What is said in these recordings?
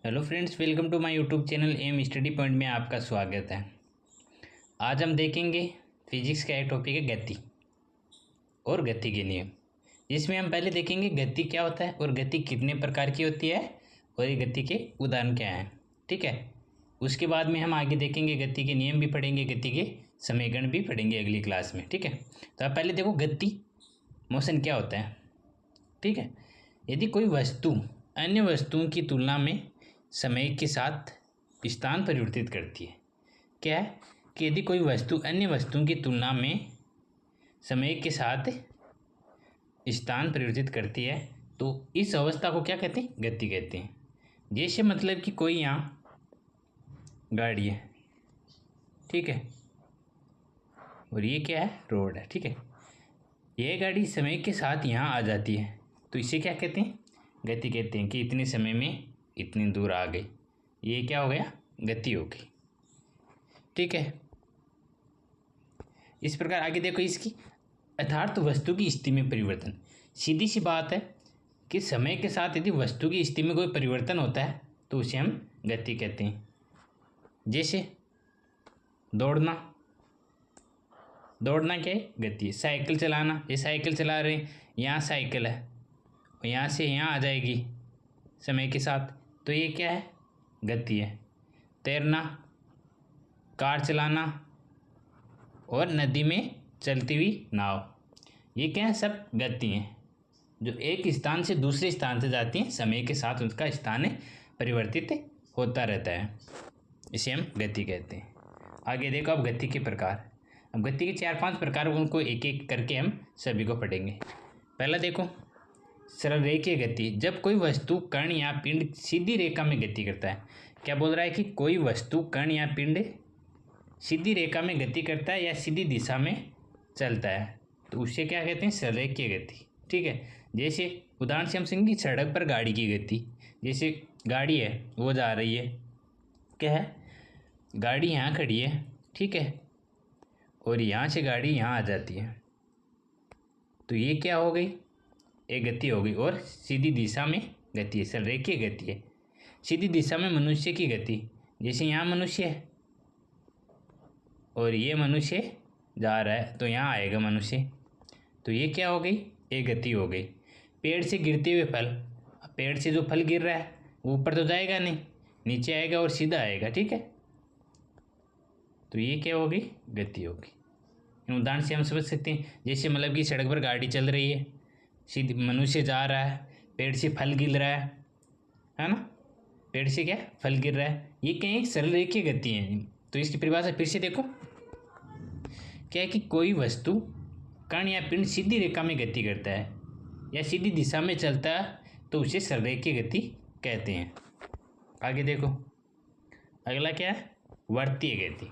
Hello friends, welcome to my YouTube channel M study point में आपका स्वागत है। आज हम देखेंगे फिजिक्स का एक टॉपिक है गति और गति के नियम। जिसमें हम पहले देखेंगे गति क्या होता है और गति कितने प्रकार की होती है और ये गति के उदाहरण क्या हैं। ठीक है, उसके बाद में हम आगे देखेंगे गति के नियम भी पढ़ेंगे, गति के समीकरण भी पढ़ेंगे अगली क्लास में। ठीक है, तो आप पहले देखो गति मोशन क्या होता है। ठीक है, यदि कोई वस्तु अन्य वस्तुओं की तुलना में समय के साथ स्थान परिवर्तित करती है। क्या है कि यदि कोई वस्तु अन्य वस्तुओं की तुलना में समय के साथ स्थान परिवर्तित करती है तो इस अवस्था को क्या कहते हैं? गति कहते हैं। जैसे मतलब कि कोई यहाँ गाड़ी है, ठीक है, और ये क्या है? रोड है। ठीक है, यह गाड़ी समय के साथ यहाँ आ जाती है तो इसे क्या कहते हैं? गति कहते हैं कि इतने समय में इतनी दूर आ गई। ये क्या हो गया? गति हो गई। ठीक है, इस प्रकार आगे देखो इसकी यथार्थ वस्तु की स्थिति में परिवर्तन। सीधी सी बात है कि समय के साथ यदि वस्तु की स्थिति में कोई परिवर्तन होता है तो उसे हम गति कहते हैं। जैसे दौड़ना, दौड़ना क्या है? गति है। साइकिल चलाना, ये साइकिल चला रहे हैं, यहाँ साइकिल है और यहाँ से यहाँ आ जाएगी समय के साथ, तो ये क्या है? गति है। तैरना, कार चलाना और नदी में चलती हुई नाव, ये क्या है? सब गति हैं जो एक स्थान से दूसरे स्थान से जाती हैं। समय के साथ उनका स्थान परिवर्तित होता रहता है, इसे हम गति कहते हैं। आगे देखो अब गति के प्रकार। अब गति के 4-5 प्रकार, उनको एक एक करके हम सभी को पढ़ेंगे। पहला देखो सरल रेखीय गति। जब कोई वस्तु कण या पिंड सीधी रेखा में गति करता है। क्या बोल रहा है कि कोई वस्तु कण या पिंड सीधी रेखा में गति करता है या सीधी दिशा में चलता है तो उसे क्या कहते हैं? सरल रेखीय गति। ठीक है, जैसे उदाहरण से हम समझेंगे सड़क पर गाड़ी की गति। जैसे गाड़ी है, वो जा रही है, क्या है? गाड़ी यहाँ खड़ी है, ठीक है, और यहाँ से गाड़ी यहाँ आ जाती है तो ये क्या हो गई? एक गति हो गई। और सीधी दिशा में गति है, सरल रेखीय गति है। सीधी दिशा में मनुष्य की गति, जैसे यहाँ मनुष्य है और ये मनुष्य जा रहा है तो यहाँ आएगा मनुष्य, तो ये क्या हो गई? एक गति हो गई। पेड़ से गिरते हुए फल, पेड़ से जो फल गिर रहा है वो ऊपर तो जाएगा नहीं, नीचे आएगा और सीधा आएगा। ठीक है, तो ये क्या हो गई? गति हो गई। इन उदाहरण से हम समझ सकते हैं, जैसे मतलब कि सड़क पर गाड़ी चल रही है, सीधी मनुष्य जा रहा है, पेड़ से फल गिर रहा है ना? पेड़ से क्या फल गिर रहा है, ये क्या एक सरल रेखीय गति है। तो इसकी परिभाषा फिर से देखो, क्या है कि कोई वस्तु कण या पिंड सीधी रेखा में गति करता है या सीधी दिशा में चलता है तो उसे सरल रेखीय गति कहते हैं। आगे देखो अगला क्या है? वर्तीय गति।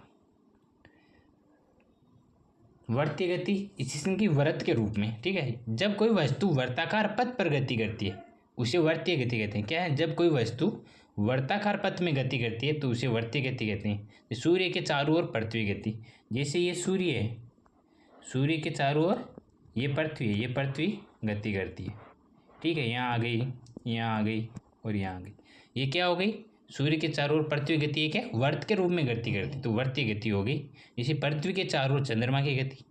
वर्तीय गति इसी की वृत्त के रूप में। ठीक है, जब कोई वस्तु वर्ताकार पथ पर गति करती है उसे वर्तीय गति कहते हैं। क्या है? जब कोई वस्तु वर्ताकार पथ में गति करती है तो उसे वर्तीय गति कहते हैं। सूर्य के चारों ओर पृथ्वी गति, जैसे ये सूर्य है, सूर्य के चारों ओर ये पृथ्वी है, ये पृथ्वी गति करती है। ठीक है, यहाँ आ गई, यहाँ आ गई और यहाँ आ गई, ये क्या हो गई? सूर्य के चारों ओर पृथ्वी गति है, क्या वर्त के रूप में गति करती, तो वर्तीय गति हो गई। जैसे पृथ्वी के चारों ओर चंद्रमा की गति,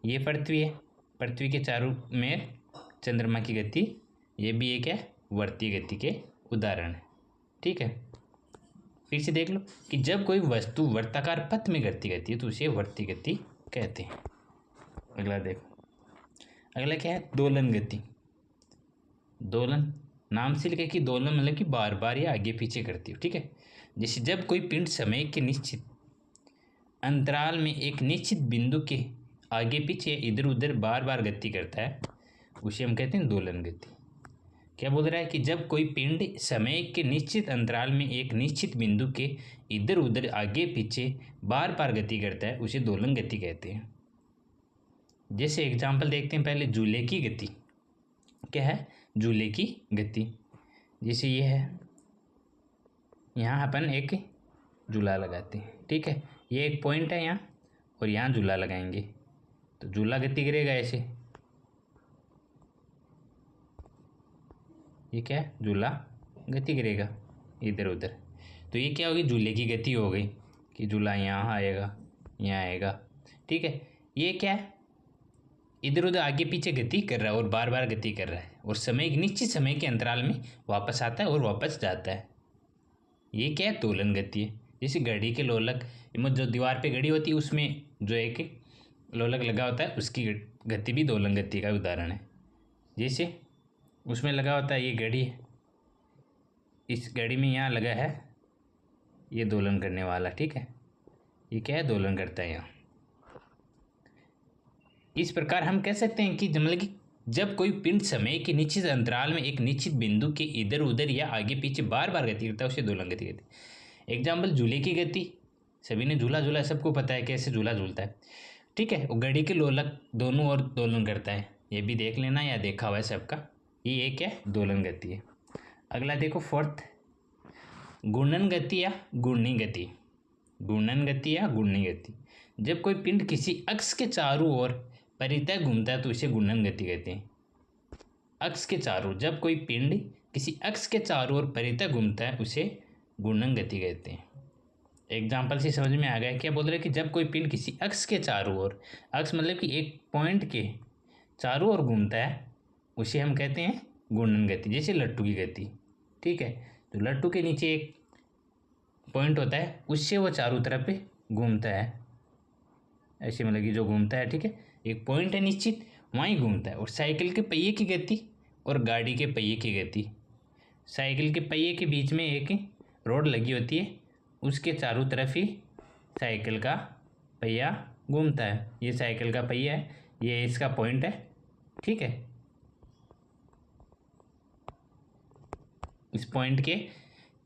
ये पृथ्वी है, पृथ्वी के चारों में चंद्रमा की गति, ये भी एक है वर्तीय गति के उदाहरण है। ठीक है, फिर से देख लो कि जब कोई वस्तु वर्ताकार पथ में गति करती है तो उसे वर्तीय गति कहते हैं। अगला देखो, अगला क्या है? दोलन गति। दोलन नाम से लिखे कि दोलन मतलब कि बार बार या आगे पीछे करती हो। ठीक है, जैसे जब कोई पिंड समय के निश्चित अंतराल में एक निश्चित बिंदु के आगे पीछे इधर उधर बार बार गति करता है उसे हम कहते हैं दोलन गति। क्या बोल रहा है कि जब कोई पिंड समय के निश्चित अंतराल में एक निश्चित बिंदु के इधर उधर आगे पीछे बार बार गति करता है उसे दोलन गति कहते हैं। जैसे एग्जाम्पल देखते हैं पहले, झूले की गति। क्या है? झूले की गति, जैसे ये है, यहाँ अपन एक झूला लगाते हैं। ठीक है, ये एक पॉइंट है यहाँ और यहाँ झूला लगाएंगे तो झूला गति करेगा ऐसे, ये क्या है? झूला गति करेगा। इधर उधर। तो ये क्या होगी, झूले की गति हो गई कि झूला यहाँ आएगा, यहाँ आएगा, ठीक है। ये क्या है, इधर उधर आगे पीछे गति कर रहा है और बार बार गति कर रहा है और समय, एक निश्चित समय के अंतराल में वापस आता है और वापस जाता है। ये क्या है, दोलन गति है। जैसे घड़ी के लोलक जो दीवार पे घड़ी होती है उसमें जो एक लोलक लगा होता है उसकी गति भी दोलन गति का उदाहरण है। जैसे उसमें लगा होता है, ये घड़ी है, इस घड़ी में यहाँ लगा है ये दोलन करने वाला, ठीक है। ये क्या है, दोलन करता है यहाँ। इस प्रकार हम कह सकते हैं कि मतलब कि जब कोई पिंड समय के निश्चित अंतराल में एक निश्चित बिंदु के इधर उधर या आगे पीछे बार बार गति करता है उसे दोलन गति कहते हैं। एग्जाम्पल, झूले की गति, सभी ने झूला झूला, सबको पता है कैसे झूला झूलता है, ठीक है। वो घड़ी के लोलक दोनों ओर दोलन करता है, ये भी देख लेना या देखा हुआ है सबका। ये एक है दोलन गति है। अगला देखो फोर्थ, घूर्णन गति या घूर्णी गति। घूर्णन गति या घूर्णी गति, जब कोई पिंड किसी अक्ष के चारों ओर परितः घूमता है तो इसे घूर्णन गति कहते हैं। अक्ष के चारों, जब कोई पिंड किसी अक्ष के चारों ओर परितः घूमता है उसे घूर्णन गति कहते हैं। एग्जाम्पल से समझ में आ गया क्या बोल रहे हैं कि जब कोई पिंड किसी अक्ष के चारों ओर, अक्ष मतलब कि एक पॉइंट के चारों ओर घूमता है उसे हम कहते हैं घूर्णन गति। जैसे लट्टू की गति, ठीक है। तो लट्टू के नीचे एक पॉइंट होता है, उससे वो चारों तरफ पे घूमता है, ऐसे मतलब कि जो घूमता है, ठीक है। एक पॉइंट है निश्चित, वहीं घूमता है। और साइकिल के पहिए की गति और गाड़ी के पहिए की गति, साइकिल के पहिए के बीच में एक रोड लगी होती है, उसके चारों तरफ ही साइकिल का पहिया घूमता है। ये साइकिल का पहिया है, ये इसका पॉइंट है, ठीक है। इस पॉइंट के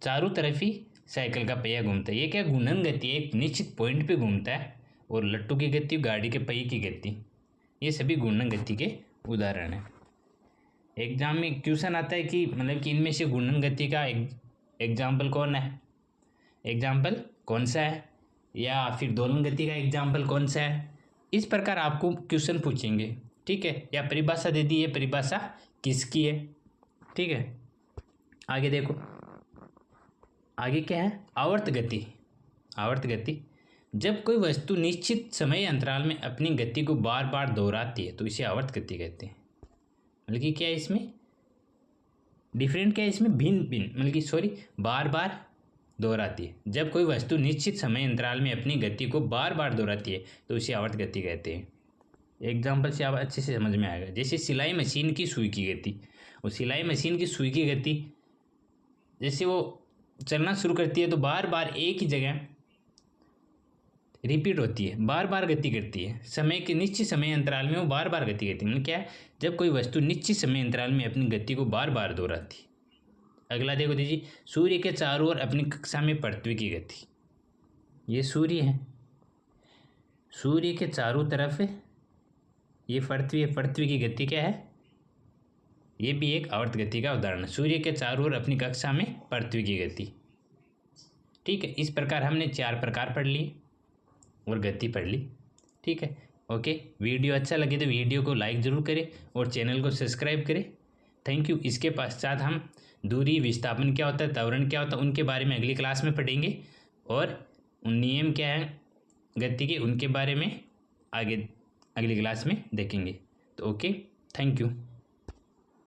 चारों तरफ ही साइकिल का पहिया घूमता है। ये क्या, घूर्णन गति है, एक निश्चित पॉइंट पे घूमता है। और लट्टू की गति, गाड़ी के पहिए की गति, ये सभी घूर्णन गति के उदाहरण हैं। एग्जाम में क्वेश्चन आता है कि मतलब कि इनमें से घूर्णन गति का एग्जाम्पल कौन है, एग्जाम्पल कौन सा है, या फिर दोलन गति का एग्जाम्पल कौन सा है। इस प्रकार आपको क्वेश्चन पूछेंगे, ठीक है। या परिभाषा दे दी, ये परिभाषा किसकी है, ठीक है। आगे देखो, आगे क्या है, आवर्त गति। आवर्त गति, जब कोई वस्तु निश्चित समय अंतराल में अपनी गति को बार बार दोहराती है तो इसे आवर्त गति कहते हैं। मतलब कि क्या है इसमें डिफरेंट, क्या है इसमें भिन्न भिन्न, मतलब कि बार बार दोहराती है। जब कोई वस्तु निश्चित समय अंतराल में अपनी गति को बार बार दोहराती है तो इसे आवर्त गति कहते हैं। एग्जाम्पल से आप अच्छे से समझ में आएगा। जैसे सिलाई मशीन की सुई की गति, और सिलाई मशीन की सुई की गति जैसे वो चलना शुरू करती है तो बार बार एक ही जगह रिपीट होती है, बार बार गति करती है। समय के निश्चित समय अंतराल में वो बार बार गति करती है। मतलब क्या है, जब कोई वस्तु निश्चित समय अंतराल में अपनी गति को बार बार दोहराती है। अगला देखो दीजिए, सूर्य के चारों ओर अपनी कक्षा में पृथ्वी की गति। ये सूर्य है, सूर्य के चारों तरफ ये पृथ्वी है, पृथ्वी की गति क्या है, ये भी एक आवर्त गति का उदाहरण है। सूर्य के चारों ओर अपनी कक्षा में पृथ्वी की गति, ठीक है। इस प्रकार हमने 4 प्रकार पढ़ लिए और गति पढ़ ली, ठीक है। ओके, वीडियो अच्छा लगे तो वीडियो को लाइक ज़रूर करें और चैनल को सब्सक्राइब करें। Thank you. इसके पश्चात हम दूरी, विस्थापन क्या होता है, त्वरण क्या होता है, उनके बारे में अगली क्लास में पढ़ेंगे। और नियम क्या है गति के, उनके बारे में आगे अगली क्लास में देखेंगे। तो ओके, थैंक यू।